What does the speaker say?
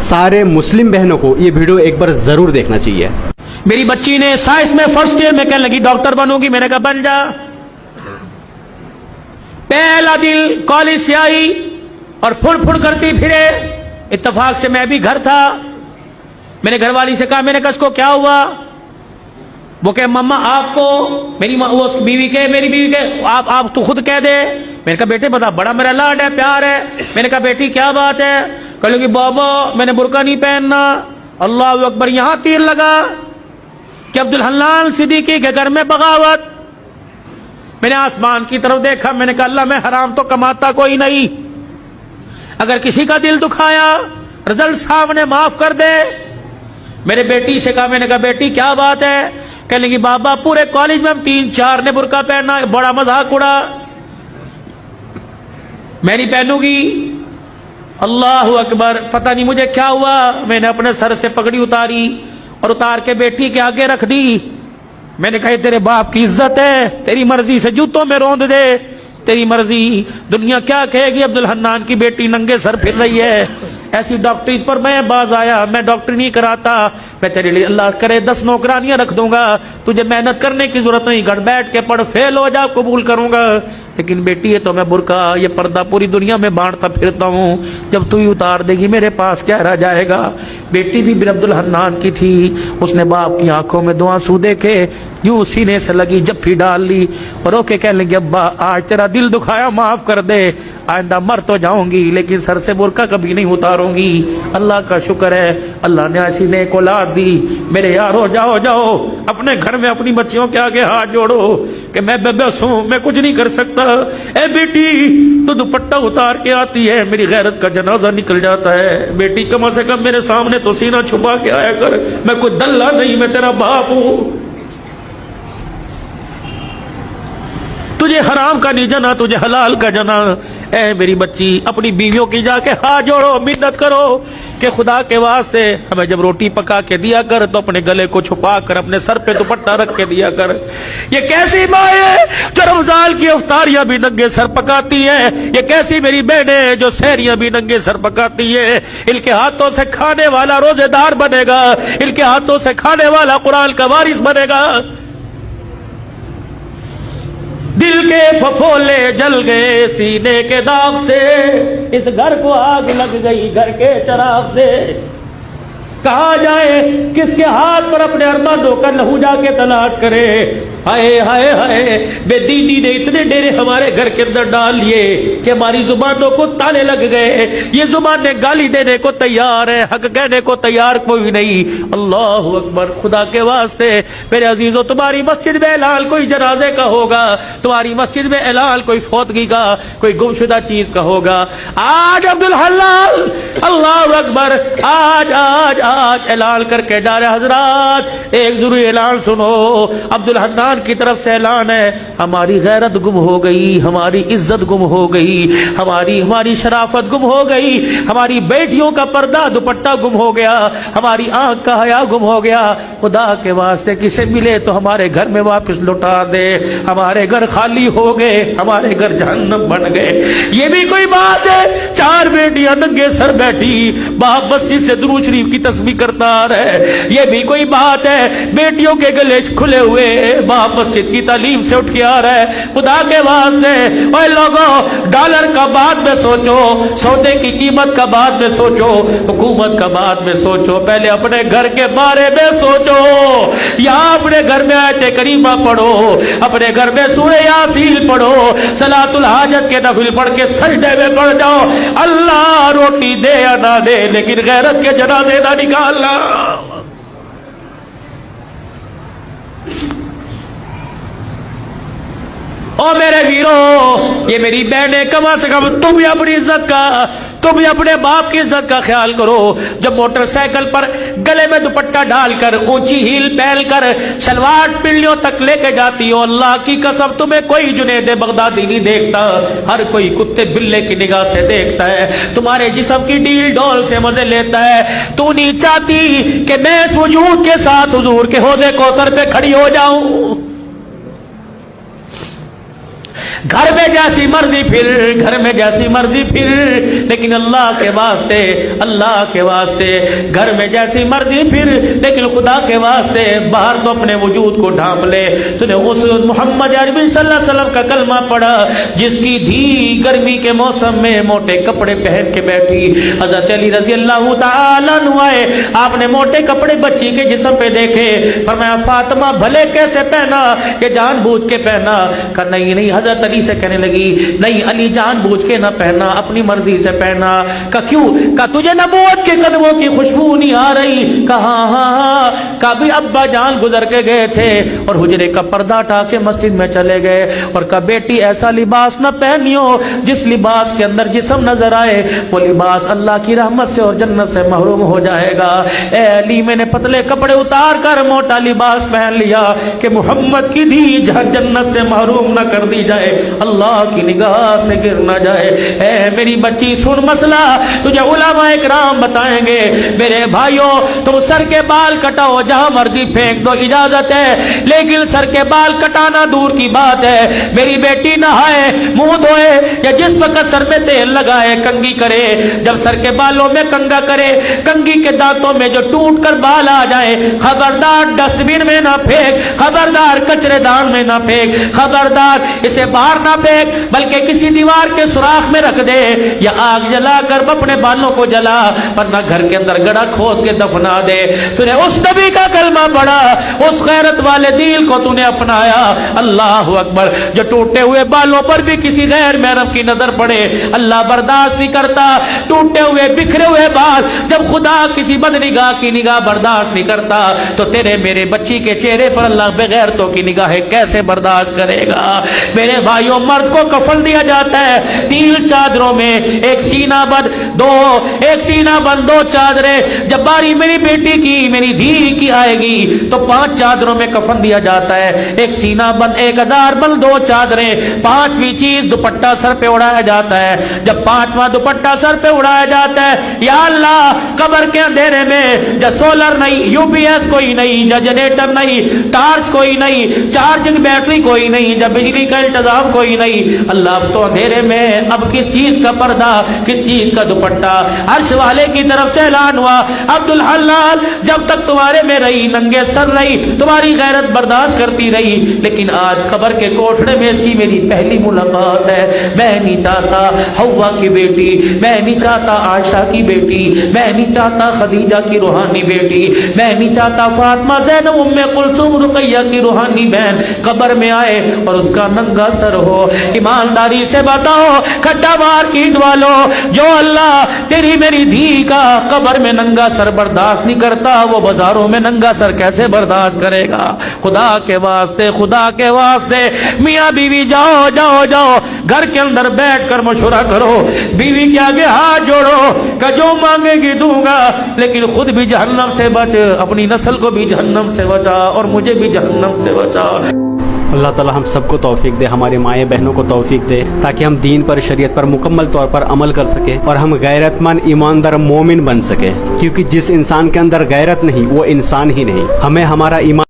सारे मुस्लिम बहनों को ये वीडियो एक बार जरूर देखना चाहिए। मेरी बच्ची ने साइंस में फर्स्ट ईयर में कहने लगी डॉक्टर बनूंगी, मैंने कहा बन जा। पहला दिन कॉलेज से आई और फुड़ करती फिरे। इत्तेफाक से मैं भी घर था। मैंने घरवाली से कहा, मैंने कहा इसको क्या हुआ? वो कहे मम्मा आपको, मेरी वो बीवी के आप तू खुद कह दे। मैंने कहा बेटे बता, बड़ा मेरा लाड है, प्यार है। मैंने कहा बेटी क्या बात है? कह लगी बाबा मैंने बुर्का नहीं पहनना। अल्लाह अकबर, यहां तीर लगा कि अब्दुल हन्नान सिद्दीकी के घर में बगावत। मैंने आसमान की तरफ देखा, मैंने कहा अल्लाह मैं हराम तो कमाता कोई नहीं, अगर किसी का दिल दुखाया रिजल्ट साहब ने माफ कर दे। मेरे बेटी से कहा, मैंने कहा बेटी क्या बात है? कहने लगी बाबा पूरे कॉलेज में हम 3-4 ने बुर्का पहना, बड़ा मजाक उड़ा, मैं नहीं पहनूंगी। अल्लाह अकबर, पता नहीं मुझे क्या हुआ, मैंने अपने सर से पगड़ी उतारी और उतार के बेटी के आगे रख दी। मैंने कहा तेरे बाप की इज्जत है, तेरी मर्जी से जूतों में रौंद दे, तेरी मर्जी, दुनिया क्या कहेगी अब्दुल हन्नान की बेटी नंगे सर फिर रही है। ऐसी डॉक्टरी पर मैं बाज आया, मैं डॉक्टरी नहीं कराता, मैं तेरे लिए अल्लाह करे 10 नौकरानियां रख दूंगा, तुझे मेहनत करने की जरूरत नहीं, घर बैठ के पढ़, फेल हो जा कबूल करूंगा। लेकिन बेटी ये तो मैं बुर्का ये पर्दा पूरी दुनिया में बांटता फिरता हूँ, जब तू ही उतार देगी मेरे पास क्या रह जाएगा। बेटी भी बिन अब्दुल हन्नान की थी, उसने बाप की आंखों में 2 आंसू देखे, यूं सीने से लगी जफ्फी डाल ली और ओके कहने लगी अब्बा आज तेरा दिल दुखाया माफ कर दे, आइंदा मर तो जाऊंगी लेकिन सर से बुर्का कभी नहीं उतारूंगी। अल्लाह का शुक्र है अल्लाह ने ऐसी नेक औलाद दी। मेरे यारो जाओ जाओ अपने घर में अपनी बच्चियों के आगे हाथ जोड़ो कि मैं बेबस हूं, मैं कुछ नहीं कर सकता। ए बेटी तो दुपट्टा उतार के आती है, मेरी गैरत का जनाजा निकल जाता है। बेटी कम से कम मेरे सामने तो सीना छुपा के आया कर, मैं कोई दल्ला नहीं, मैं तेरा बाप हूं। तुझे हराम का नहीं जना, तुझे हलाल का जना। ए मेरी बच्ची अपनी बीवियों की जाके हाथ जोड़ो, मिन्नत करो कि खुदा के वास्ते हमें जब रोटी पका के दिया कर तो अपने गले को छुपा कर अपने सर पे दुपट्टा रख के दिया कर। ये कैसी माँ है जो रमजान की इफ्तारियां भी नंगे सर पकाती है? ये कैसी मेरी बहनें जो सहरियां भी नंगे सर पकाती है? इनके हाथों से खाने वाला रोजेदार बनेगा, इनके हाथों से खाने वाला कुरान का वारिस बनेगा। दिल के फफोले जल गए सीने के दाग से, इस घर को आग लग गई घर के चराग से। कहा जाए किसके हाथ पर अपने अरमानों का लहू जाके तलाश करे। हाय हाय हाय, बेदीनी ने इतने डेरे हमारे घर के अंदर डाल लिए कि हमारी जुबानों को ताले लग गए। ये जुबानें गाली देने को तैयार है, हक कहने को तैयार कोई नहीं। अल्लाह अकबर, खुदा के वास्ते मेरे अजीजों तुम्हारी मस्जिद में ऐलान कोई जनाजे का होगा, तुम्हारी मस्जिद में ऐलान कोई फौतगी का, कोई गुमशुदा चीज का होगा। आज अब्दुल हलाल अल्लाह अकबर, आज आज आज ऐलान करके जा रहे हजरात, एक जरूरी ऐलान सुनो। अब्दुल हन्नान की तरफ से ऐलान है, हमारी गैरत गुम हो गई, हमारी इज्जत गुम हो गई, हमारी शराफत गुम हो गई, हमारी बेटियों का पर्दा दुपट्टा गुम हो गया, हमारी आंख का हया गुम हो गया। खुदा के वास्ते किसे मिले तो हमारे घर में वापस लौटा दे। हमारे घर खाली हो गए, हमारे घर जहन्नम बन गए। ये भी कोई बात है? 4 बेटियां नंगे सर बैठी, बाप मस्जिद से दुरूद शरीफ की तस्बीह करता है। ये भी कोई बात है? बेटियों के गले खुले हुए, बाप मस्जिद की तालीम से उठ के आ रहा है। खुदा के वास्ते ओए लोगों, डॉलर का बाद में सोचो, सौदे की कीमत का बाद में सोचो, हुकूमत का बाद में सोचो, पहले अपने घर के बारे में सोचो। या अपने घर में आयत करीमा पढ़ो, अपने घर में सूरह यासीन पढ़ो, सलातुल हाजत के नफिल पढ़ के सजदे में पढ़ जाओ। अल्लाह रोटी दे या ना दे, लेकिन गैरत के जनाजे ना निकालना। ओ मेरे वीरों, ये मेरी बहनें, कम से कम तुम भी अपनी इज्जत का, तुम भी अपने बाप की इज्जत का ख्याल करो। जब मोटरसाइकिल पर गले में दुपट्टा डालकर, ऊंची हील पहनकर, सलवार पिल्लियों तक लेके जाती हो, अल्लाह की कसम तुम्हें कोई जुनैद बगदादी नहीं देखता, हर कोई कुत्ते बिल्ले की निगाह से देखता है, तुम्हारे जिस्म की डील डोल से मजे लेता है। तू नहीं चाहती कि मैं इस वजूद के साथ हुजूर के हौदे कौसर पे खड़ी हो जाऊं। घर में जैसी मर्जी फिर, घर में जैसी मर्जी फिर, लेकिन अल्लाह के वास्ते, अल्लाह के वास्ते, घर में जैसी मर्जी फिर, लेकिन खुदा के वास्ते बाहर तो अपने वजूद को ढांप ले। तूने उस मोहम्मद अरबी सल्लल्लाहु अलैहि वसल्लम का कलमा पढ़ा जिसकी धी गर्मी के मौसम में मोटे कपड़े पहन के बैठी। हजरत अली रजी अल्लाह ताला अन्हु आए, आपने मोटे कपड़े बच्ची के जिस्म पे देखे, फरमाया फातिमा भले कैसे पहना, ये जानबूझ के पहना? कहा नहीं नहीं। हजरत अली से कहने लगी नहीं अली जानबूझ के ना पहना, अपनी मर्जी से पहना। कहा क्यों? कहा तुझे नबूवत के कदमों की खुशबू नहीं आ रही? कहा हाँ। कहा भी अब्बा जान गुजर के गए थे और हुजरे का पर्दा हटा के मस्जिद में चले गए, और कहा बेटी ऐसा लिबास न पहनियो जिस लिबास के अंदर जिस्म नजर आए, वो लिबास अल्लाह की रहमत से और जन्नत से महरूम हो जाएगा। ए अली मैंने पतले कपड़े उतार कर मोटा लिबास पहन लिया कि मोहम्मद की धी जन्नत से महरूम न कर दी जाए, अल्लाह की निगाह से गिर न जाए। ए मेरी बच्ची सुन मसला तुझे उलमा इकराम बताएंगे। मेरे भाइयों तुम सर के बाल कटाओ जहां मर्जी फेंक दो, इजाजत है, लेकिन सर के बाल कटाना दूर की बात है। मेरी बेटी नहाए मुंह धोए या जिस वक्त सर में तेल लगाए कंघी करे, जब सर के बालों में कंघा करे कंघी के दांतों में जो टूट कर बाल आ जाए, खबरदार डस्टबिन में ना फेंक, खबरदार कचरेदान में ना फेंक, खबरदार इसे बाहर ना फेंक, बल्कि किसी दीवार के सुराख में रख दे या आग जलाकर अपने बालों को जला, वरना घर के अंदर गड्ढा खोद के दफना दे। तूने उस नबी का कलमा पढ़ा, उस गैरत वाले दिल को तूने अपनाया। अल्लाह अकबर। जो टूटे हुए बालों पर भी किसी गैर महरम की नजर पड़े अल्लाह बर्दाश्त नहीं करता। टूटे हुए बिखरे हुए बाल जब खुदा किसी बदनिगाह की निगाह बर्दाश्त नहीं करता, तो तेरे मेरे बच्ची के चेहरे पर अल्लाह बेगैरतों की निगाहें कैसे बर्दाश्त करेगा? मेरे भाइयों मर्द को कफन दिया जाता है 3 चादरों में, एक सीना बंद दो चादरें। जब बारी मेरी बेटी की मेरी धी की आएगी तो 5 चादरों में कफन दिया जाता है, एक सीना बंद, एक अदार बंद, 2 चादरें, 5वीं चीज दुपट्टा सर पे उड़ाया जाता है। जब 5वां दुपट्टा सर पे उड़ाया जाता है, या अल्लाह कब्र के अंधेरे में जब सोलर नहीं, यूपीएस कोई नहीं, जब जनरेटर नहीं, टार्च कोई नहीं, चार्जिंग बैटरी कोई नहीं, जब बिजली का इंतजाम कोई नहीं, अल्लाह तो अंधेरे में अब किस चीज का पर्दा, किस चीज का दुपट्टा? अर्श वाले की तरफ से ऐलान हुआ अब्दुल हलाल जब तक तुम्हारे में रही नंगे सर रही, तुम्हारी गैरत बर्दाश्त करती रही, लेकिन आज खबर के कोठड़े में इसकी मेरी पहली मुलाकात है। मैं नहीं चाहता हव्वा की बेटी, मैं नहीं चाहता आयशा की बेटी, मैं नहीं चाहता खदीजा की रूहानी बेटी, मैं नहीं चाहता फातिमा ज़ैनब उम्मे कुलसूम रुकैया की रूहानी बहन कब्र में आए और उसका नंगा सर हो। ईमानदारी से बताओ खड्डा मार कीट वालों, जो अल्लाह तेरी मेरी धी का कब्र में नंगा सर बर्दाश्त नहीं करता, वो बाजारों में नंगा सर कैसे बर्दाश्त करेगा? खुदा के वास्ते, खुदा के वास्ते मियाँ बीवी जाओ जाओ जाओ घर के अंदर बैठ कर मशवरा करो, बीवी के आगे हाथ जोड़ो कि जो मांगेगी दूंगा, लेकिन खुद भी जहन्नम से बच, अपनी नस्ल को भी जहन्नम से बचा और मुझे भी जहन्नम से बचा। अल्लाह ताला हम सबको तौफीक दे, हमारे माए बहनों को तौफीक दे, ताकि हम दीन पर, शरीयत पर मुकम्मल तौर पर अमल कर सके और हम गैरतमंद ईमानदार मोमिन बन सके। क्योंकि जिस इंसान के अंदर गैरत नहीं वो इंसान ही नहीं। हमें हमारा ईमान